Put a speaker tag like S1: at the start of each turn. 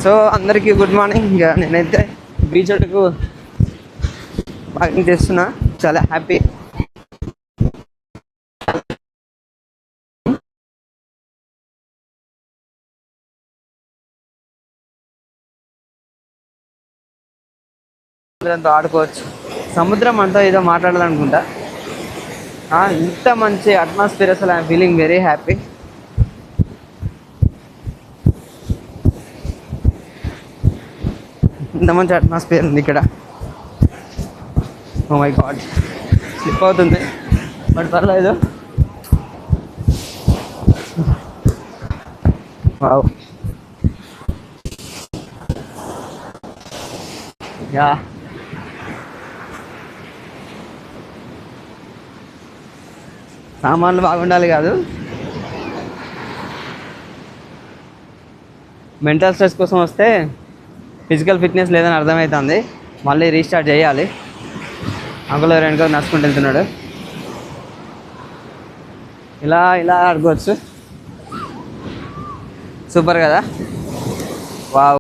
S1: So అందరికీ good morning. ఇక నేనైతే బీచ్ ఒడ్డుకు వాకింగ్ చేస్తున్నా, చాలా హ్యాపీ. సముద్రంతో ఆడుకోవచ్చు. సముద్రం అంతా ఏదో మాట్లాడాలనుకుంటా. ఇంత మంచి అట్మాస్ఫియర్, అసలు ఐఎమ్ ఫీలింగ్ వెరీ హ్యాపీ. ఇంత మంచి అట్మాస్ఫియర్ ఉంది ఇక్కడ. ఓ మై గాడ్, స్లిప్ అవుతుంది బట్ పర్లేదు. వావ్, యా సామాన్లు బాగుండాలి కాదు, మెంటల్ స్ట్రెస్ కోసం వస్తే ఫిజికల్ ఫిట్నెస్ లేదని అర్థమవుతుంది. మళ్ళీ రీస్టార్ట్ చేయాలి. అంకుల్ వెనక నడుచుకుంటూ వెళ్తున్నాడు. ఇలా ఇలా ఆడుకోవచ్చు. సూపర్ కదా. వావ్.